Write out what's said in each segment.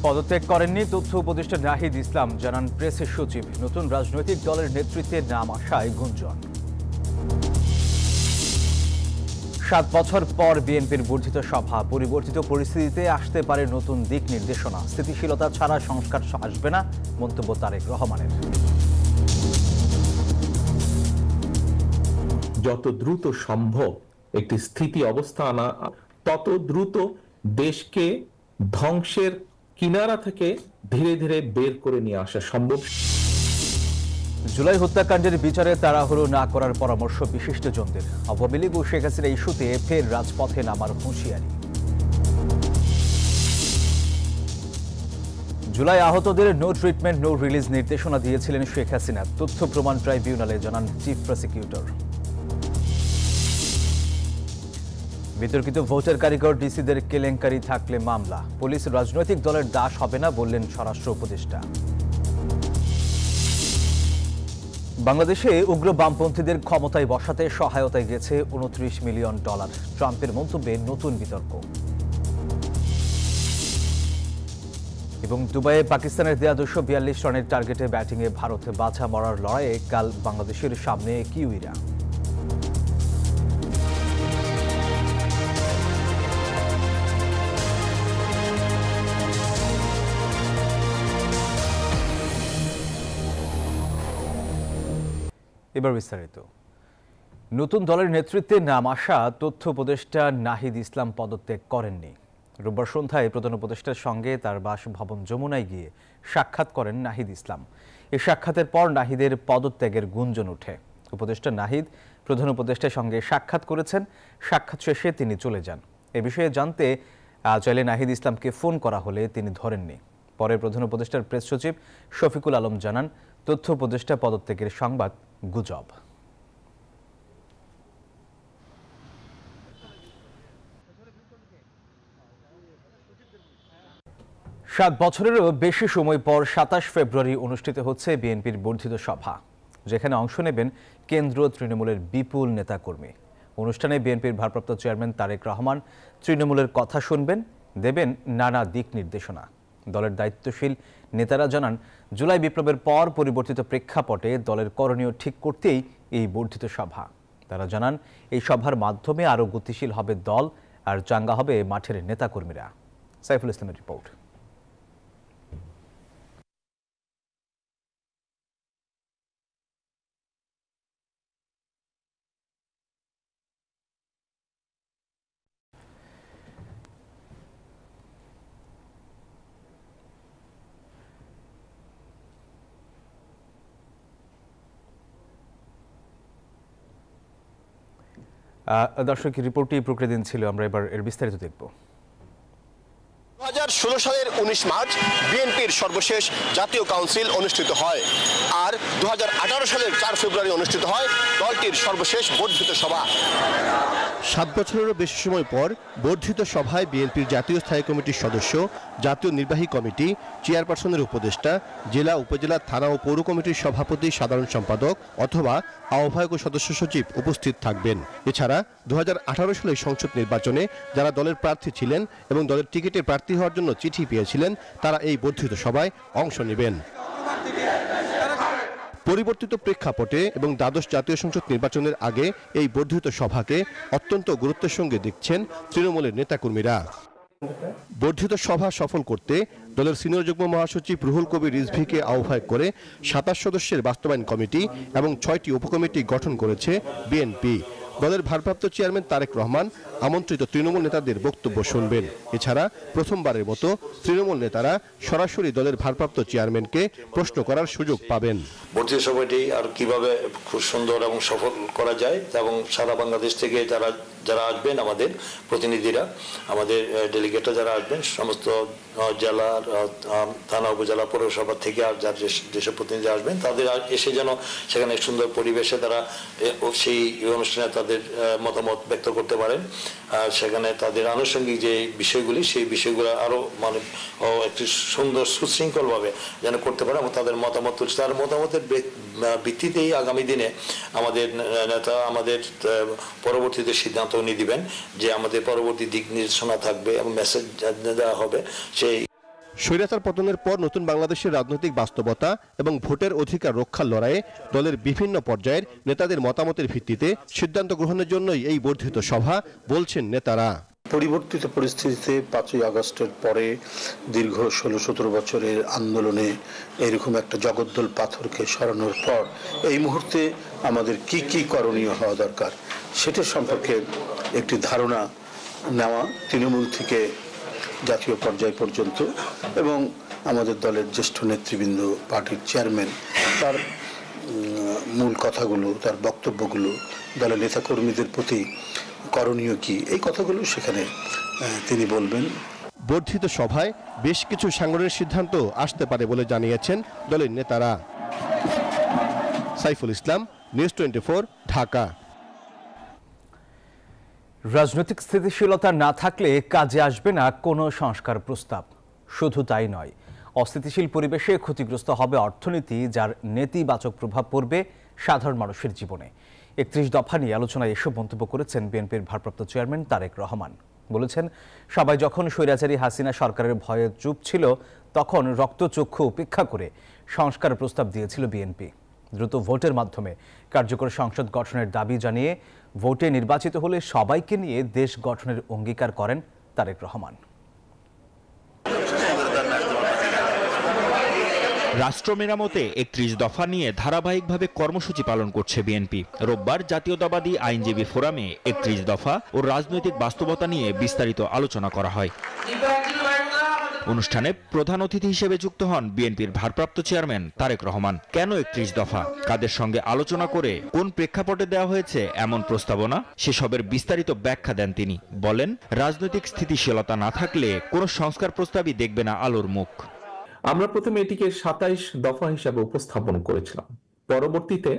পদত্যাগ করেননি তথ্য উপদেষ্টা নাহিদ ইসলাম, জানান প্রেস সচিব। নতুন রাজনৈতিক দলের নেতৃত্বে নাম আসায় গুঞ্জন। 7 বছর পর বিএনপির বর্ধিত সভা, পরিবর্তিত পরিস্থিতিতে আসতে পারে নতুন দিক নির্দেশনা। স্থিতিশীলতা ছাড়া সংস্কার আসবে না, মন্তব্য তারেক রহমানের। যত দ্রুত সম্ভব একটি স্থিতি অবস্থা আনা, তত দ্রুত দেশকে ধ্বংসের কিনারা থেকে ধীরে ধীরে বের করে নিয়ে আসা সম্ভব। জুলাই হত্যাকাণ্ডের বিচারে তাড়াহুড়ো না করার পরামর্শ বিশিষ্টজনদের। আওয়ামী লীগ ও শেখ হাসিনা ইস্যুতে ফের রাজপথে নামার হুঁশিয়ারি। জুলাই আহতদের নো ট্রিটমেন্ট নো রিলিজ নির্দেশনা দিয়েছিলেন শেখ হাসিনা, তথ্য প্রমাণ ট্রাইব্যুনালে জানান চিফ প্রসিকিউটর। বিতর্কিত ভোটার কারিগর ডিসিদের কেলেঙ্কারি থাকলে মামলা, পুলিশ রাজনৈতিক দলের দাস হবে না বললেন স্বরাষ্ট্র উপদেষ্টা। বাংলাদেশে উগ্র বামপন্থীদের ক্ষমতায় বসাতে সহায়তায় গেছে $29 মিলিয়ন। ট্রাম্পের মন্তব্যে নতুন বিতর্ক। এবং দুবাইয়ে পাকিস্তানের দেয়া 242 রানের টার্গেটে ব্যাটিংয়ে ভারতে বাছা মরার লড়াইয়ে কাল বাংলাদেশের সামনে কিউইরা। এবার বিস্তারিত। নতুন দলের নেতৃত্বে নাম আসা তথ্য উপদেষ্টা নাহিদ ইসলাম পদত্যাগ করেননি। রোববার সন্ধ্যায় প্রধান উপদেষ্টার সঙ্গে তার বাসভবন যমুনায় গিয়ে সাক্ষাৎ করেন নাহিদ ইসলাম। এই সাক্ষাতের পর নাহিদের পদত্যাগের গুঞ্জন ওঠে। উপদেষ্টা নাহিদ প্রধান উপদেষ্টার সঙ্গে সাক্ষাৎ করেছেন, সাক্ষাৎ শেষে তিনি চলে যান। এ বিষয়ে জানতে চাইলে নাহিদ ইসলামকে ফোন করা হলে তিনি ধরেননি। পরে প্রধান উপদেষ্টার প্রেস সচিব শফিকুল আলম জানান, তথ্য উপদেষ্টা পদত্যাগের সংবাদ গুজব। 7 বছরেরও বেশি সময় পর 27 ফেব্রুয়ারি অনুষ্ঠিত হচ্ছে বিএনপির বর্ধিত সভা, যেখানে অংশ নেবেন কেন্দ্র তৃণমূলের বিপুল নেতাকর্মী। অনুষ্ঠানে বিএনপির ভারপ্রাপ্ত চেয়ারম্যান তারেক রহমান তৃণমূলের কথা শুনবেন, দেবেন নানা দিক নির্দেশনা। দলের দায়িত্বশীল নেতারা জানান, জুলাই বিপ্লবের পর পরিবর্তিত প্রেক্ষাপটে দলের করণীয় ঠিক করতেই এই বর্ধিত সভা। তারা জানান, এই সভার মাধ্যমে আরও গতিশীল হবে দল আর চাঙ্গা হবে মাঠের নেতাকর্মীরা। সাইফুল ইসলামের রিপোর্ট। দর্শক, রিপোর্টটি প্রকৃতি ছিল, আমরা এবার এর বিস্তারিত দেখব। 2016 সালের 19 মার্চ বিএনপির সর্বশেষ জাতীয় কাউন্সিল অনুষ্ঠিত হয়, আর 2018 সালের 4 ফেব্রুয়ারি অনুষ্ঠিত হয় দলটির সর্বশেষ বর্ধিত সভা। 7 বছরেরও বেশি সময় পর বর্ধিত সভায় বিএনপির জাতীয় স্থায়ী কমিটির সদস্য, জাতীয় নির্বাহী কমিটি, চেয়ারপারসনের উপদেষ্টা, জেলা, উপজেলা, থানা ও পৌর কমিটির সভাপতি, সাধারণ সম্পাদক অথবা আহ্বায়ক ও সদস্য সচিব উপস্থিত থাকবেন। এছাড়া 2018 সালের সংসদ নির্বাচনে যারা দলের প্রার্থী ছিলেন এবং দলের টিকিটে প্রার্থী হওয়ার জন্য চিঠি পেয়েছিলেন, তারা এই বর্ধিত সভায় অংশ নেবেন। পরিবর্তিত প্রেক্ষাপটে এবং দ্বাদশ জাতীয় সংসদ নির্বাচনের আগে এই বর্ধিত সভাকে অত্যন্ত গুরুত্বের সঙ্গে দেখছেন তৃণমূলের নেতাকর্মীরা। বর্ধিত সভা সফল করতে দলের সিনিয়র যুগ্ম মহাসচিব রুহুল কবির রিজভীকে আহ্বায়ক করে 27 সদস্যের বাস্তবায়ন কমিটি এবং 6টি উপকমিটি গঠন করেছে বিএনপি। দলের ভারপ্রাপ্ত চেয়ারম্যান তারেক রহমান আমন্ত্রিত তৃণমূল নেতাদের বক্তব্য শুনবেন। এছাড়া প্রথমবারের মতো তৃণমূল নেতারা সরাসরি দলের ভারপ্রাপ্ত চেয়ারম্যানকে প্রশ্ন করার সুযোগ পাবেন। বর্ধিত সভাটি আর কিভাবে খুব সুন্দর এবং সফল করা যায়, এবং সারা বাংলাদেশ থেকে যারা আসবেন, আমাদের প্রতিনিধিরা, আমাদের ডেলিগেটরা যারা আসবেন, সমস্ত জেলা, থানা, উপজেলা, পৌরসভা থেকে আর যার যেসব প্রতিনিধি আসবেন, তাদের এসে যেন সেখানে সুন্দর পরিবেশে তারা সেই অনুষ্ঠানে তাদের মতামত ব্যক্ত করতে পারেন। সেখানে তাদের আনুষঙ্গিক যে বিষয়গুলি, সেই বিষয়গুলো আরো মানে একটি সুন্দর সুশৃঙ্খলভাবে যেন করতে পারে এবং তাদের মতামত তুলছে। তার মতামতের ভিত্তিতেই আগামী দিনে আমাদের নেতা আমাদের পরবর্তীতে সিদ্ধান্ত নিয়ে দিবেন যে আমাদের পরবর্তী দিক নির্দেশনা থাকবে এবং মেসেজ দেওয়া হবে। সেই স্বৈরাচার পতনের পর নতুন বাংলাদেশের রাজনৈতিক বাস্তবতা এবং ভোটের অধিকার রক্ষার লড়াইয়ে দলের বিভিন্ন পর্যায়ের নেতাদের মতামতের ভিত্তিতে সিদ্ধান্ত গ্রহণের জন্যই এই বর্ধিত সভা বলছেন নেতারা। পরিবর্তিত পরিস্থিতিতে 5ই আগস্টের পরে দীর্ঘ 16-17 বছরের আন্দোলনে এরকম একটা জগদ্দল পাথরকে সরানোর পর এই মুহূর্তে আমাদের কি কি করণীয় হওয়া দরকার সেটা সম্পর্কে একটি ধারণা নেওয়া তৃণমূল থেকে জাতীয় পর্যায় পর্যন্ত এবং আমাদের দলের জ্যেষ্ঠ নেতৃবৃন্দ পার্টির চেয়ারম্যান তার মূল কথাগুলো তার বক্তব্যগুলো দলের নেতাকর্মীদের প্রতি করণীয় কি এই কথাগুলো সেখানে তিনি বলবেন। বর্ধিত সভায় বেশ কিছু সাংগঠনিক সিদ্ধান্ত আসতে পারে বলে জানিয়েছেন দলের নেতারা। সাইফুল ইসলাম, নিউজ 24, ঢাকা। রাজনৈতিক স্থিতিশীলতা না থাকলে কাজে আসবে না কোনো সংস্কার প্রস্তাব। শুধু তাই নয়, অস্থিতিশীল পরিবেশে ক্ষতিগ্রস্ত হবে অর্থনীতি, যার নেতিবাচক প্রভাব পড়বে সাধারণ মানুষের জীবনে। 31 দফা নিয়ে আলোচনায় এসব মন্তব্য করেছেন বিএনপির ভারপ্রাপ্ত চেয়ারম্যান তারেক রহমান। বলেছেন, সবাই যখন স্বৈরাচারী হাসিনা সরকারের ভয়ে চুপ ছিল, তখন রক্তচক্ষু উপেক্ষা করে সংস্কার প্রস্তাব দিয়েছিল বিএনপি। দ্রুত ভোটের মাধ্যমে কার্যকর সংসদ গঠনের দাবি জানিয়ে ভোটে নির্বাচিত হলে সবাইকে নিয়ে দেশ গঠনের অঙ্গীকার করেন তারেক রহমান। রাষ্ট্র মেরামতে 31 দফা নিয়ে ধারাবাহিকভাবে কর্মসূচি পালন করছে বিএনপি। রোববার জাতীয়তাবাদী আইনজীবী ফোরামে 31 দফা ও রাজনৈতিক বাস্তবতা নিয়ে বিস্তারিত আলোচনা করা হয়। অনুষ্ঠানে প্রধান অতিথি হিসেবে যুক্ত হন বিএনপির ভারপ্রাপ্ত চেয়ারম্যান তারেক রহমান। কেন 31 দফা, কাদের সঙ্গে আলোচনা করে কোন প্রেক্ষাপটে দেওয়া হয়েছে এমন প্রস্তাবনা, সেসবের বিস্তারিত ব্যাখ্যা দেন তিনি। বলেন, রাজনৈতিক স্থিতিশীলতা না থাকলে কোনো সংস্কার প্রস্তাবই দেখবে না আলোর মুখ। আমরা প্রথমে এটিকে 27 দফা হিসাবে উপস্থাপন করেছিলাম। পরবর্তীতে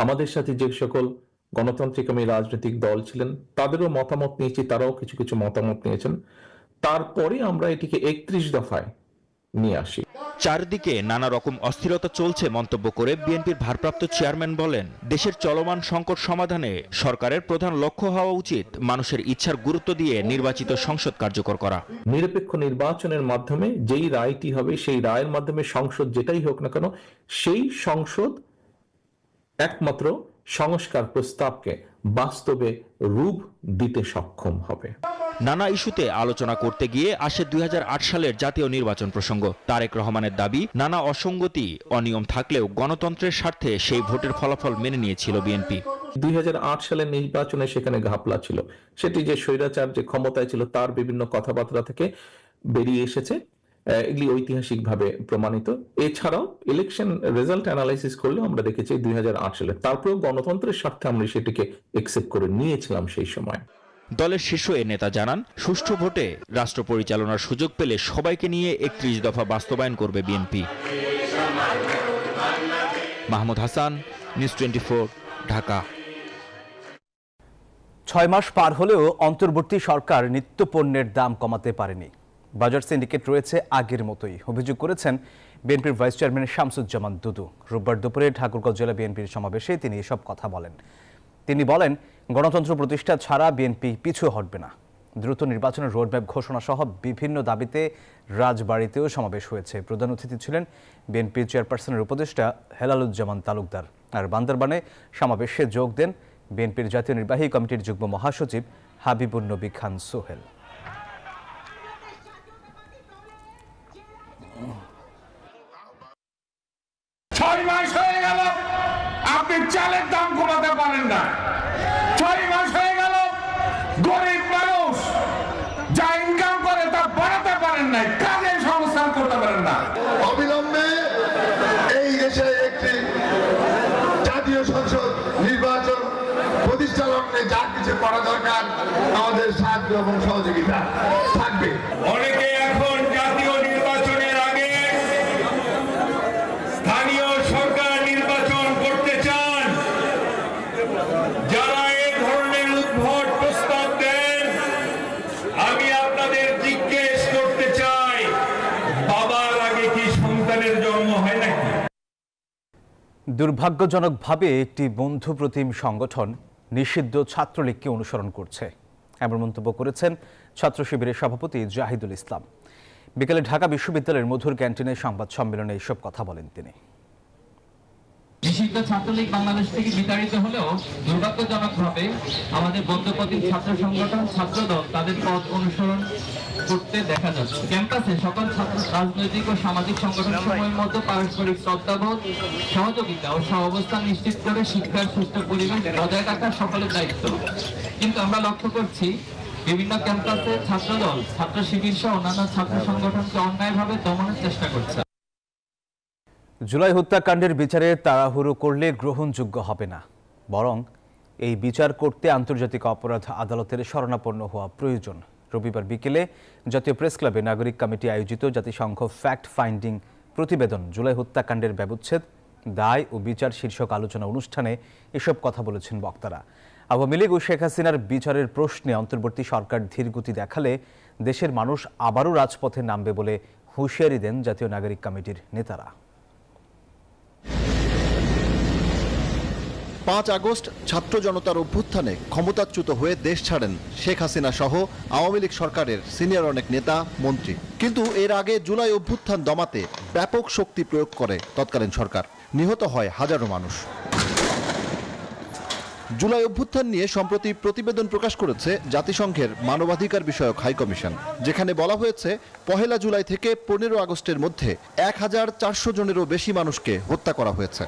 আমাদের সাথে যে সকল গণতান্ত্রিক রাজনৈতিক দল ছিলেন তাদেরও মতামত নিয়েছি, তারাও কিছু কিছু মতামত নিয়েছেন। তারপরে আমরা এটিকে 31 দফায় নিয়ে আসি। চারদিকে নানা রকম অস্থিরতা চলছে মন্তব্য করে বিএনপির ভারপ্রাপ্ত চেয়ারম্যান বলেন, দেশের চলমান সংকট সমাধানে সরকারের প্রধান লক্ষ্য হওয়া উচিত মানুষের ইচ্ছার গুরুত্ব দিয়ে নির্বাচিত সংসদ কার্যকর করা। নিরপেক্ষ নির্বাচনের মাধ্যমে যেই রায়টি হবে, সেই রায়ের মাধ্যমে সংসদ যেটাই হোক না কেন, সেই সংসদ একমাত্র সংস্কার প্রস্তাবকে বাস্তবে রূপ দিতে সক্ষম হবে। নানা ইস্যুতে আলোচনা করতে গিয়ে আসে 2008 সালের জাতীয় নির্বাচন প্রসঙ্গ। তারেক রহমানের দাবি, নানা অসঙ্গতি অনিয়ম থাকলেও গণতন্ত্রের স্বার্থে সেই ভোটের ফলাফল মেনে নিয়েছিল বিএনপি। 2008 সালের নির্বাচনে সেখানে ঘাপলা ছিল, সেটি যে স্বৈরাচার যে ক্ষমতায় ছিল তার বিভিন্ন কথাবার্তা থেকে বেরিয়ে এসেছে, এগুলি ঐতিহাসিকভাবে প্রমাণিত। এছাড়াও ইলেকশন রেজাল্ট অ্যানালাইসিস করলে আমরা দেখেছি 2008 সালে, তারপরেও গণতন্ত্রের স্বার্থে আমরা সেটিকে একসেপ্ট করে নিয়েছিলাম সেই সময়। দলের শীর্ষ এ নেতা জানান, সুষ্ঠু ভোটে রাষ্ট্র পরিচালনার সুযোগ পেলে সবাইকে নিয়ে 31 দফা বাস্তবায়ন করবে বিএনপি। মাহমুদ হাসান, নিউজ 24, ঢাকা। 6 মাস পার হলেও অন্তর্বর্তী সরকার নিত্যপণ্যের দাম কমাতে পারেনি। বাজার সিন্ডিকেট রয়েছে আগের মতোই, অভিযোগ করেছেন বিএনপির ভাইস চেয়ারম্যান শামসুজ্জামান দুদু। রোববার দুপুরে ঠাকুরগাঁও জেলা বিএনপির সমাবেশে তিনি এসব কথা বলেন। তিনি বলেন, গণতন্ত্র প্রতিষ্ঠা ছাড়া বিএনপি পিছু হটবে না। দ্রুত নির্বাচনের রোডম্যাপ ঘোষণা সহ বিভিন্ন দাবিতে রাজবাড়িতেও সমাবেশ হয়েছে। প্রধান অতিথি ছিলেন বিএনপির চেয়ারপারসনের উপদেষ্টা হেলালুজ্জামান তালুকদার। আর বান্দরবানে সমাবেশে যোগ দেন বিএনপির জাতীয় নির্বাহী কমিটির যুগ্ম মহাসচিব হাবিবুন নবী খান সোহেল। আপনি চালের দাম কমাতে পারেন না। 6 মাস হয়ে গেল, গরিব মানুষ যা ইনকাম করে তা বাড়াতে পারেন না, কাজের সংস্থান করতে পারেন না। অবিলম্বে এই দেশে একটি জাতীয় সংসদ নির্বাচন প্রতিষ্ঠা লগ্নে যা কিছু করা দরকার আমাদের সাহায্য এবং সহযোগিতা থাকবে। অনেকে এখন জাতীয় নির্বাচনের আগে স্থানীয় সরকার নির্বাচন করতে চান। যারা এই ধরনের উদ্ভট প্রস্তাব দেন, আমি আপনাদের জিজ্ঞেস করতে চাই, বাবার আগে কি সন্তানের জন্ম হয় নাকি? দুর্ভাগ্যজনকভাবে একটি বন্ধু প্রতিম সংগঠন নিষিদ্ধ ছাত্রলীগকে অনুসরণ করছে, এমন মন্তব্য করেছেন ছাত্র শিবিরের সভাপতি জাহিদুল ইসলাম। বিকেলে ঢাকা বিশ্ববিদ্যালয়ের মধুর ক্যান্টিনে সংবাদ সম্মেলনে এসব কথা বলেন তিনি। নিষিদ্ধ ছাত্রলীগ বাংলাদেশ থেকে বিতাড়িত হলেও দুর্ভাগ্যজনকভাবে আমাদের বৌদ্ধপন্থী ছাত্র সংগঠন ছাত্রদল তাদের পথ অনুসরণ করতে দেখা যাচ্ছে। ক্যাম্পাসে সকল ছাত্র রাজনৈতিক ও সামাজিক সংগঠন সমূহের মধ্যে পারস্পরিক শ্রদ্ধাবোধ, সহযোগিতা ও সহাবস্থান নিশ্চিত করে শিক্ষার সুস্থ পরিবেশ বজায় রাখা সকলের দায়িত্ব। কিন্তু আমরা লক্ষ্য করছি বিভিন্ন ক্যাম্পাসে ছাত্রদল, ছাত্র শিবির সহ অন্যান্য ছাত্র সংগঠনকে অন্যায়ভাবে দমনের চেষ্টা করছে। জুলাই হত্যাকাণ্ডের বিচারে তাড়াহুড়ো করলে গ্রহণযোগ্য হবে না, বরং এই বিচার করতে আন্তর্জাতিক অপরাধ আদালতের শরণাপন্ন হওয়া প্রয়োজন। রবিবার বিকেলে জাতীয় প্রেস ক্লাবে নাগরিক কমিটি আয়োজিত জাতিসংঘ ফ্যাক্ট ফাইন্ডিং প্রতিবেদন জুলাই হত্যাকাণ্ডের ব্যবচ্ছেদ, দায় ও বিচার শীর্ষক আলোচনা অনুষ্ঠানে এসব কথা বলেছেন বক্তারা। আওয়ামী লীগ ও শেখ হাসিনার বিচারের প্রশ্নে অন্তর্বর্তী সরকার ধীরগতি দেখালে দেশের মানুষ আবারও রাজপথে নামবে বলে হুঁশিয়ারি দেন জাতীয় নাগরিক কমিটির নেতারা। 5 আগস্ট ছাত্র জনতার অভ্যুত্থানে ক্ষমতাচ্যুত হয়ে দেশ ছাড়েন শেখ হাসিনা সহ আওয়ামী লীগ সরকারের সিনিয়র অনেক নেতা মন্ত্রী। কিন্তু এর আগে জুলাই অভ্যুত্থান দমাতে ব্যাপক শক্তি প্রয়োগ করে তৎকালীন সরকার। নিহত হয় হাজারো মানুষ। জুলাই অভ্যুত্থান নিয়ে সম্প্রতি প্রতিবেদন প্রকাশ করেছে জাতিসংঘের মানবাধিকার বিষয়ক হাই কমিশন, যেখানে বলা হয়েছে 1 জুলাই থেকে 15 আগস্টের মধ্যে 1400 জনেরও বেশি মানুষকে হত্যা করা হয়েছে।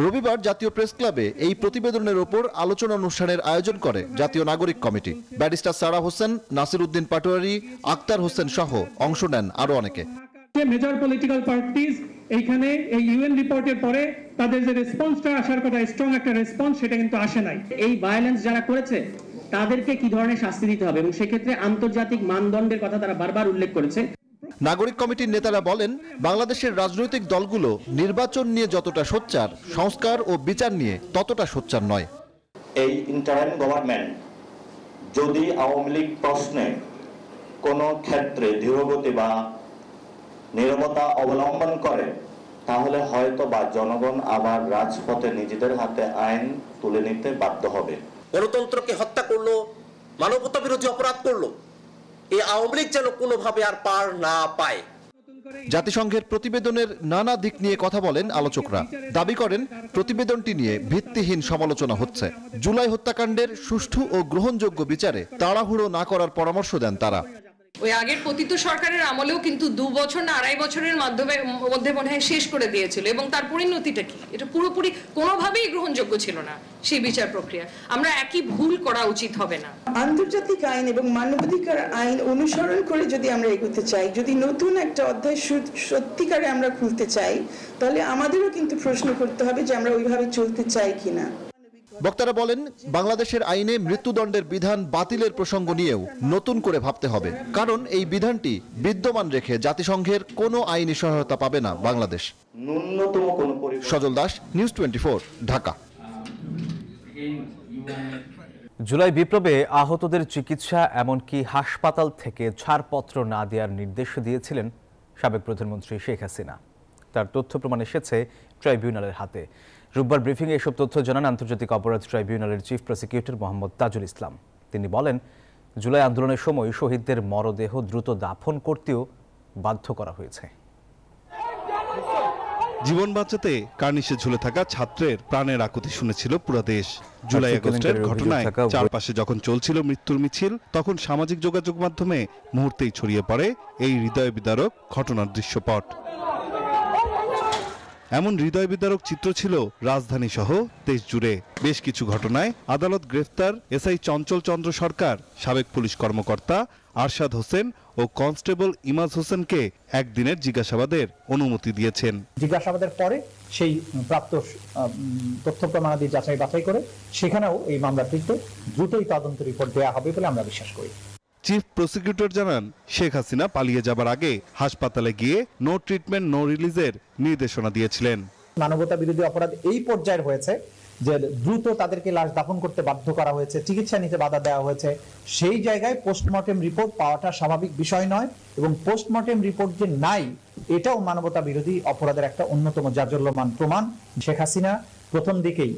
রবিবার জাতীয় প্রেস ক্লাবে এই প্রতিবেদনের ওপর আলোচনা অনুষ্ঠানের আয়োজন করে জাতীয় নাগরিক কমিটি। ব্যারিস্টার সারা হোসেন, নাসির উদ্দিন পাটোয়ারি, আক্তার হোসেন সহ অংশ নেন আরো অনেকে। মেজর পলিটিক্যাল পার্টিজ এইখানে এই ইউএন রিপোর্টের পরে তাদের যে রেসপন্সটা আসার কথা, স্ট্রং একটা রেসপন্স, সেটা কিন্তু আসে নাই। এই ভায়োলেন্স যারা করেছে তাদেরকে কি ধরনের শাস্তি দিতে হবে এবং সেক্ষেত্রে আন্তর্জাতিক মানদণ্ডের কথা তারা বারবার উল্লেখ করেছে। নাগরিক কমিটির নেতারা বলেন, বাংলাদেশের রাজনৈতিক দলগুলো নির্বাচন নিয়ে যতটা সোচ্চার, সংস্কার ও বিচার নিয়ে ততটা সোচ্চার নয়। এই ইন্টারিম গভর্নমেন্ট যদি আওয়ামী লীগ প্রশ্নে কোনো ক্ষেত্রে ধীরগতি বা নীরবতা অবলম্বন করে, তাহলে হয়তো বা জনগণ আবার রাজপথে নিজেদের হাতে আইন তুলে নিতে বাধ্য হবে। গণতন্ত্রকে হত্যা করলো, মানবতা বিরোধী অপরাধ করলো, এই আওয়ামী লীগ যেন কোনোভাবে আর পার না পায়। জাতিসংঘের প্রতিবেদনের নানা দিক নিয়ে কথা বলেন আলোচকরা। দাবি করেন প্রতিবেদনটি নিয়ে ভিত্তিহীন সমালোচনা হচ্ছে। জুলাই হত্যাকাণ্ডের সুষ্ঠু ও গ্রহণযোগ্য বিচারে তাড়াহুড়ো না করার পরামর্শ দেন তারা। ওই আগের পতিত সরকারের আমলেও কিন্তু 2 বছর না 2.5 বছরের মধ্যে মনে হয় শেষ করে দিয়েছিল, এবং তার পরিণতিটা কি? এটা পুরোপুরি কোনোভাবেই গ্রহণযোগ্য ছিল না সেই বিচার প্রক্রিয়া। আমরা একই ভুল করা উচিত হবে না। আন্তর্জাতিক আইন এবং মানবাধিকার আইন অনুসরণ করে যদি আমরা এগোতে চাই, যদি নতুন একটা অধ্যায় সত্যিকারে আমরা খুলতে চাই, তাহলে আমাদেরও কিন্তু প্রশ্ন করতে হবে যে আমরা ওইভাবে চলতে চাই কিনা। বক্তারা বলেন, বাংলাদেশের আইনে মৃত্যুদণ্ডের বিধান বাতিলের প্রসঙ্গ নিয়েও নতুন করে ভাবতে হবে, কারণ এই বিধানটি বিদ্যমান রেখে জাতিসংঘের কোনো আইনি সহায়তা পাবে না বাংলাদেশ। সজল দাস, নিউজ 24, ঢাকা। জুলাই বিপ্লবে আহতদের চিকিৎসা এমনকি হাসপাতাল থেকে ছাড়পত্র না দেওয়ার নির্দেশ দিয়েছিলেন সাবেক প্রধানমন্ত্রী শেখ হাসিনা। তার তথ্য প্রমাণ এসেছে ট্রাইব্যুনালের হাতে। রোববার ব্রিফিংয়ে এসব তথ্য জানান আন্তর্জাতিক অপরাধ ট্রাইব্যুনালের চিফ প্রসিকিউটর মোহাম্মদ তাজুল ইসলাম। তিনি বলেন, জুলাই আন্দোলনের সময় শহীদদের মরদেহ দ্রুত দাফন করতেও বাধ্য করা হয়েছে। জীবন বাঁচাতে কার্নিশে ঝুলে থাকা ছাত্রের প্রাণের আকুতি শুনেছিল পুরো দেশ। জুলাই আগস্টের ঘটনায় চারপাশে যখন চলছিল মৃত্যুর মিছিল, তখন সামাজিক যোগাযোগ মাধ্যমে মুহূর্তেই ছড়িয়ে পড়ে এই হৃদয় বিদারক ঘটনার দৃশ্যপট। এমন হৃদয় বিদারক চিত্র ছিল রাজধানী সহ দেশ জুড়ে। বেশ কিছু ঘটনায় আদালত গ্রেফতার এসআই চঞ্চল চন্দ্র সরকার, সাবেক পুলিশ কর্মকর্তা আরশাদ হোসেন ও কনস্টেবল ইমাজ হোসেনকে একদিনের জিজ্ঞাসাবাদের অনুমতি দিয়েছেন। জিজ্ঞাসাবাদের পরে সেই প্রাপ্ত তথ্য প্রমাণাদি যাচাই বাছাই করে সেখানেও এই মামলাটিতে দ্রুতই তদন্ত রিপোর্ট দেওয়া হবে বলে আমরা বিশ্বাস করি। চিফ প্রসিকিউটর জানান, শেখ হাসিনা পালিয়ে যাবার আগে হাসপাতালে গিয়ে নো ট্রিটমেন্ট নো রিলিজের নির্দেশনা দিয়েছিলেন। মানবতা বিরোধী অপরাধ এই পর্যায়ের হয়েছে যে দ্রুত তাদেরকে লাশ দাফন করতে বাধ্য করা হয়েছে, চিকিৎসা নিতে বাধা দেওয়া হয়েছে। সেই জায়গায় পোস্টমর্টেম রিপোর্ট পাওয়াটা স্বাভাবিক বিষয় নয়, এবং পোস্টমর্টেম রিপোর্ট যে নাই এটাও মানবতা বিরোধী অপরাধের একটা অন্যতম জাজল্যমান প্রমাণ। শেখ হাসিনা প্রথম দিকেই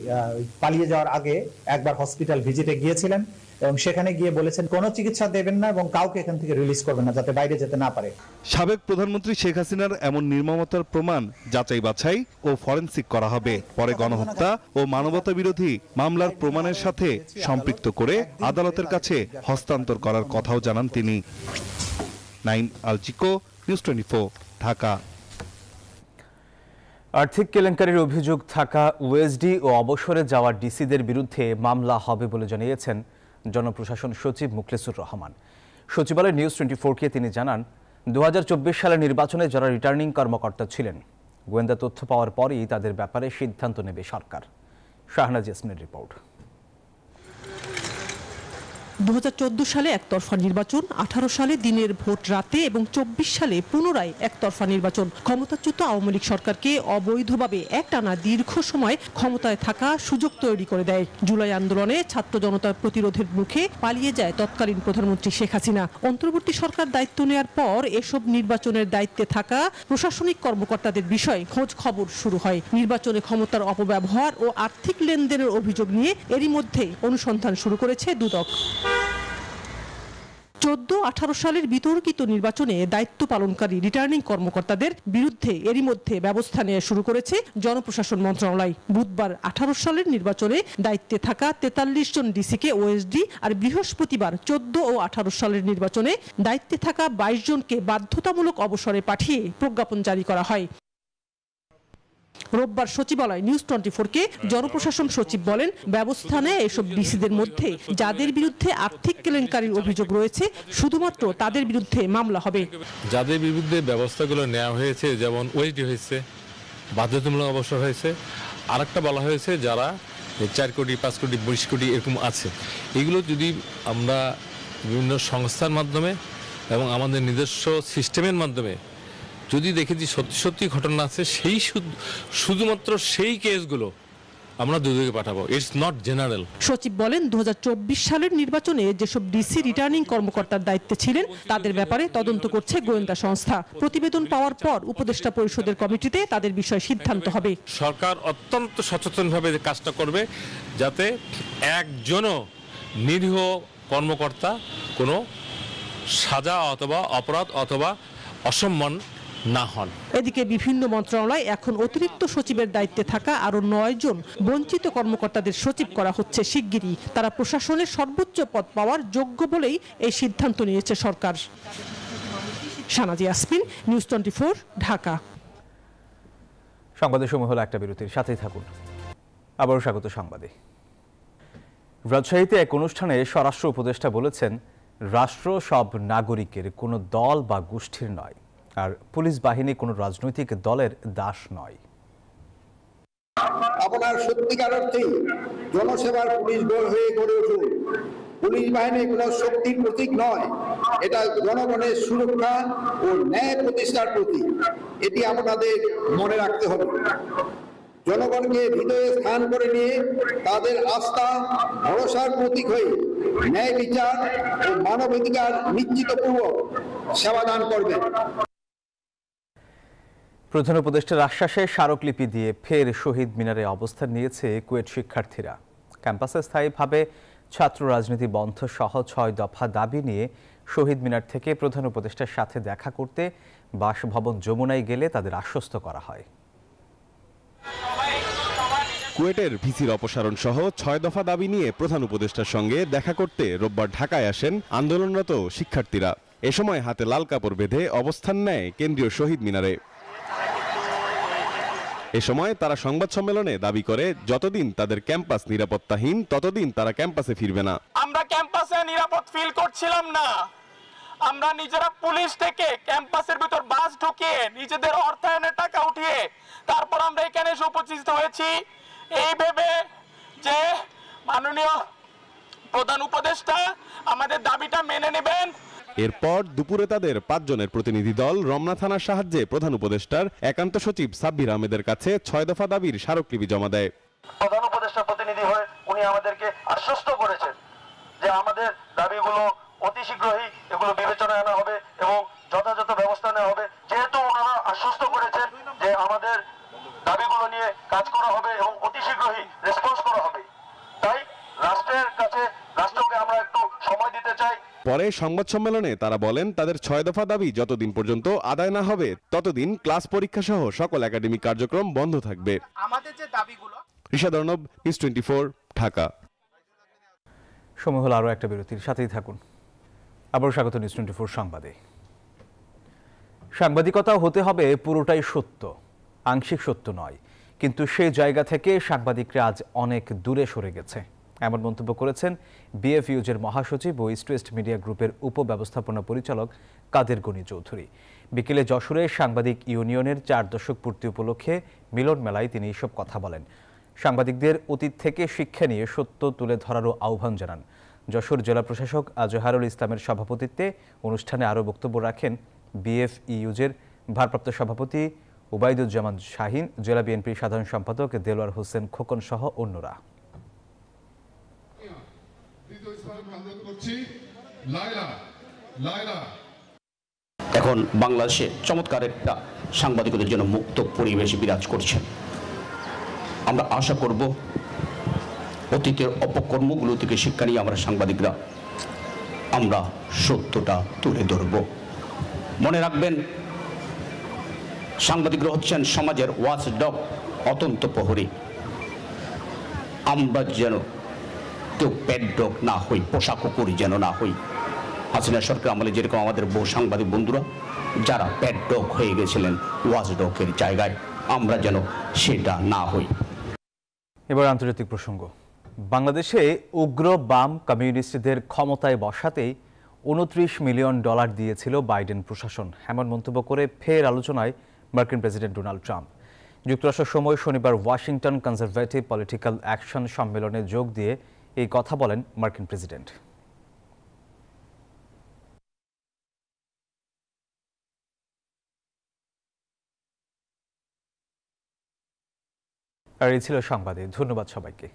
পালিয়ে যাওয়ার আগে একবার হসপিটাল ভিজিটে গিয়েছিলেন এবং সেখানে গিয়ে বলেছেন কোনো চিকিৎসা দেবেন না এবং কাউকে এখান থেকে রিলিজ করবেন না যাতে বাইরে যেতে না পারে। সাবেক প্রধানমন্ত্রী শেখ হাসিনার এমন নির্মমতার প্রমাণ যাচাই বাছাই ও ফরেনসিক করা হবে, পরে গণহত্যা ও মানবতা বিরোধী মামলার প্রমাণের সাথে সম্পৃক্ত করে আদালতের কাছে হস্তান্তর করার কথাও জানান তিনি। নাইম আলচিকো, নিউজ 24, ঢাকা। আর্থিক কেলেঙ্কারির অভিযোগ থাকা ওএসডি ও অবসরে যাওয়া ডিসিদের বিরুদ্ধে মামলা হবে বলে জানিয়েছেন জনপ্রশাসন সচিব মুখলেসুর রহমান। সচিবালয় নিউজ 24-কে তিনি জানান, 2024 সালের নির্বাচনে যারা রিটার্নিং কর্মকর্তা ছিলেন, গোয়েন্দা তথ্য পাওয়ার পরই তাদের ব্যাপারে সিদ্ধান্ত নেবে সরকার। শাহনাজ ইয়াসমিনের রিপোর্ট। 2014 সালে একতরফা নির্বাচন, 18 সালে দিনের ভোট রাতে এবং 24 সালে পুনরায় একতরফা নির্বাচন ক্ষমতাচ্যুত আওয়ামী লীগ সরকারকে অবৈধভাবে একটানা দীর্ঘ সময় ক্ষমতায় থাকা সুযোগ তৈরি করে দেয়। জুলাই আন্দোলনে ছাত্র জনতার প্রতিরোধের মুখে পালিয়ে যায় তৎকালীন প্রধানমন্ত্রী শেখ হাসিনা। অন্তর্বর্তী সরকার দায়িত্ব নেয়ার পর এসব নির্বাচনের দায়িত্বে থাকা প্রশাসনিক কর্মকর্তাদের বিষয়ে খোঁজ খবর শুরু হয়। নির্বাচনে ক্ষমতার অপব্যবহার ও আর্থিক লেনদেনের অভিযোগ নিয়ে এরই মধ্যে অনুসন্ধান শুরু করেছে দুদক। 14-18 সালের বিতর্কিত নির্বাচনে দায়িত্ব পালনকারী রিটার্নিং কর্মকর্তাদের বিরুদ্ধে এরই মধ্যে ব্যবস্থা নেওয়া শুরু করেছে জনপ্রশাসন মন্ত্রণালয়। বুধবার 18 সালের নির্বাচনে দায়িত্বে থাকা 43 জন ডিসিকে ওএসডি আর বৃহস্পতিবার 14 ও 18 সালের নির্বাচনে দায়িত্বে থাকা 22 জনকে বাধ্যতামূলক অবসরে পাঠিয়ে প্রজ্ঞাপন জারি করা হয়। রোববার সচিবালয় নিউজ 24-কে জনপ্রশাসন সচিব বলেন, ব্যবস্থা নেয় এসব ডিসিদের মধ্যে যাদের বিরুদ্ধে আর্থিক কেলেঙ্কারির অভিযোগ রয়েছে শুধুমাত্র তাদের বিরুদ্ধে মামলা হবে। যাদের বিরুদ্ধে ব্যবস্থাগুলো নেওয়া হয়েছে, যেমন ওএসডি হয়েছে, বাধ্যতামূলক অবসর হয়েছে, আরেকটা বলা হয়েছে যারা 4 কোটি 5 কোটি 20 কোটি এরকম আছে, এগুলো যদি আমরা বিভিন্ন সংস্থার মাধ্যমে এবং আমাদের নিজস্ব সিস্টেমের মাধ্যমে যদি দেখি যে সত্যি সত্যি ঘটনা আছে, সেই শুধুমাত্র সেই কেসগুলো আমরা দুদকে পাঠাবো। It's not general. সচিব বলেন, 2024 সালের নির্বাচনে যেসব ডিসি রিটার্নিং কর্মকর্তার দায়িত্বে ছিলেন তাদের ব্যাপারে তদন্ত করছে গোয়েন্দা সংস্থা। প্রতিবেদন পাওয়ার পর উপদেষ্টা পরিষদের কমিটিতে তাদের বিষয়ে সিদ্ধান্ত হবে। সরকার অত্যন্ত সচেতনভাবে কাজটা করবে যাতে একজনও নিরীহ কর্মকর্তা কোনো সাজা অথবা অপরাধ অথবা অসম্মান না হন। এদিকে বিভিন্ন মন্ত্রণালয় এখন অতিরিক্ত সচিবের দায়িত্বে থাকা আরো 9 জন বঞ্চিত কর্মকর্তাদের সচিব করা হচ্ছে শিগগিরই। তারা প্রশাসনের সর্বোচ্চ পদ পাওয়ার যোগ্য বলেই এই সিদ্ধান্ত নিয়েছে সরকার। শাহনাজ ইয়াসমিন, নিউজ 24, ঢাকা। সংবাদের সময় হলো একটা বিরতির, সাথেই থাকুন। আবারও স্বাগত সংবাদে। রাজশাহীতে এক অনুষ্ঠানে স্বরাষ্ট্র উপদেষ্টা বলেছেন, রাষ্ট্র সব নাগরিকের কোনো দল বা গোষ্ঠীর নয়, আর পুলিশ বাহিনী কোনো রাজনৈতিক দলের দাস নয়। আপনার সত্যিকার অর্থে জনসেবার পুলিশ হয়ে গড়ে উঠুন। পুলিশ বাহিনী কোনো শক্তির প্রতীক নয়, এটা জনগণের সুরক্ষা ও ন্যায় প্রতিষ্ঠার প্রতীক। এটি আপনাদের মনে রাখতে হবে। জনগণকে হৃদয়ে স্থান করে নিয়ে তাদের আস্থা ভরসার প্রতীক হয়ে ন্যায় বিচার ও মানবাধিকার নিশ্চিতপূর্বক সেবাদান করবেন। প্রধান উপদেষ্টার আশ্বাসে স্মারকলিপি দিয়ে ফের শহীদ মিনারে অবস্থান নিয়েছে কুয়েট শিক্ষার্থীরা। ক্যাম্পাসে স্থায়ীভাবে ছাত্র রাজনীতি বন্ধ সহ 6 দফা দাবি নিয়ে শহীদ মিনার থেকে প্রধান উপদেষ্টার সাথে দেখা করতে বাসভবন যমুনায় গেলে তাদের আশ্বস্ত করা হয়। কুয়েটের ভিসির অপসারণ সহ 6 দফা দাবি নিয়ে প্রধান উপদেষ্টার সঙ্গে দেখা করতে রোববার ঢাকায় আসেন আন্দোলনরত শিক্ষার্থীরা। এ সময় হাতে লাল কাপড় বেঁধে অবস্থান নেয় কেন্দ্রীয় শহীদ মিনারে। এ সময় তারা সংবাদ সম্মেলনে দাবি করে, যতদিন তাদের ক্যাম্পাস নিরাপত্তাহীন ততদিন তারা ক্যাম্পাসে ফিরবে না। আমরা ক্যাম্পাসে নিরাপদ ফিল করছিলাম না। আমরা নিজেরা পুলিশ থেকে ক্যাম্পাসের ভিতর বাস ঢুকিয়ে নিজেদের অর্থায়নের টাকা উঠিয়ে তারপর আমরা এখানে এসে উপস্থিত হয়েছি এই ভেবে যে মাননীয় প্রধান উপদেষ্টা আমাদের দাবিটা মেনে নেবেন। এরপর দুপুরে তাদের 5 জনের প্রতিনিধি দল রমনা থানার সাহায্যে প্রধান উপদেষ্টার একান্ত সচিব সাব্বির আহমেদের কাছে 6 দফা দাবির স্মারকলিপি জমা দেয়। প্রধান উপদেষ্টা প্রতিনিধি হয়ে উনি আমাদেরকে আশ্বস্ত করেছেন যে আমাদের দাবিগুলো অতি শীঘ্রই এগুলো বিবেচনায় আনা হবে এবং যথাযথ ব্যবস্থা নেওয়া হবে। যেহেতু ওনারা আশ্বস্ত করেছেন যে আমাদের দাবিগুলো নিয়ে কাজ করা হবে এবং অতি অতি শীঘ্রই রেসপন্স করা হবে। তাই রাষ্ট্রকে আমরা একটু সময় দিতে চাই। পরে সংবাদ সম্মেলনে তারা বলেন তাদের 6 দফা দাবি যতদিন পর্যন্ত আদায় না হবে ততদিন ক্লাস পরীক্ষা সহ সকল একাডেমিক কার্যক্রম বন্ধ থাকবে। আমাদের যে দাবিগুলো। ঋষাদ অর্ণব, নিউজ 24, ঢাকা। সময় হলো আরও একটা বিরতির, সাথেই থাকুন। আবার স্বাগত নিউজ 24 সংবাদে। সাংবাদিকতা হতে হবে পুরোটাই সত্য, আংশিক সত্য নয়, কিন্তু সেই জায়গা থেকে সাংবাদিকরা আজ অনেক দূরে সরে গেছে, এমন মন্তব্য করেছেন বিএফইউজের মহাসচিব ও ইস্ট ওয়েস্ট মিডিয়া গ্রুপের উপব্যবস্থাপনা পরিচালক কাদের গনি চৌধুরী। বিকেলে যশোরে সাংবাদিক ইউনিয়নের 4 দশক পূর্তি উপলক্ষে মিলন মেলায় তিনি এসব কথা বলেন। সাংবাদিকদের অতীত থেকে শিক্ষা নিয়ে সত্য তুলে ধরারও আহ্বান জানান। যশোর জেলা প্রশাসক আজহারুল ইসলামের সভাপতিত্বে অনুষ্ঠানে আরও বক্তব্য রাখেন বিএফইউজের ভারপ্রাপ্ত সভাপতি উবাইদুজ্জামান শাহিন, জেলা বিএনপির সাধারণ সম্পাদক দেলোয়ার হোসেন খোকন সহ অন্যরা। এখন বাংলাদেশে চমৎকার একটা সাংবাদিকদের জন্য মুক্ত পরিবেশ বিরাজ করছে। আমরা আশা করব অতীতের অপকর্মগুলো থেকে শিক্ষা নিয়ে আমরা সাংবাদিকরা আমরা সত্যটা তুলে ধরব। মনে রাখবেন, সাংবাদিকরা হচ্ছেন সমাজের ওয়াচডগ, অতন্ত প্রহরী। আমরা যেন কেউ প্যাডডগ না হই, পোষা কুকুরি যেন না হই। হাসিনা সরকার আমলে যেরকম আমাদের বহু সাংবাদিক বন্ধুরা যারা প্যাডডগ হয়ে গেছিলেন ওয়াচডগের জায়গায়, আমরা যেন সেটা না হই। এবার আন্তর্জাতিক প্রসঙ্গ। বাংলাদেশে উগ্র বাম কমিউনিস্টদের ক্ষমতায় বসাতেই $29 মিলিয়ন দিয়েছিল বাইডেন প্রশাসন, এমন মন্তব্য করে ফের আলোচনায় মার্কিন প্রেসিডেন্ট ডোনাল্ড ট্রাম্প। যুক্তরাষ্ট্র সময় শনিবার ওয়াশিংটন কনজারভেটিভ পলিটিক্যাল অ্যাকশন সম্মেলনে যোগ দিয়ে এই কথা বলেন মার্কিন প্রেসিডেন্ট। আর এই ছিল সংবাদে। ধন্যবাদ সবাইকে।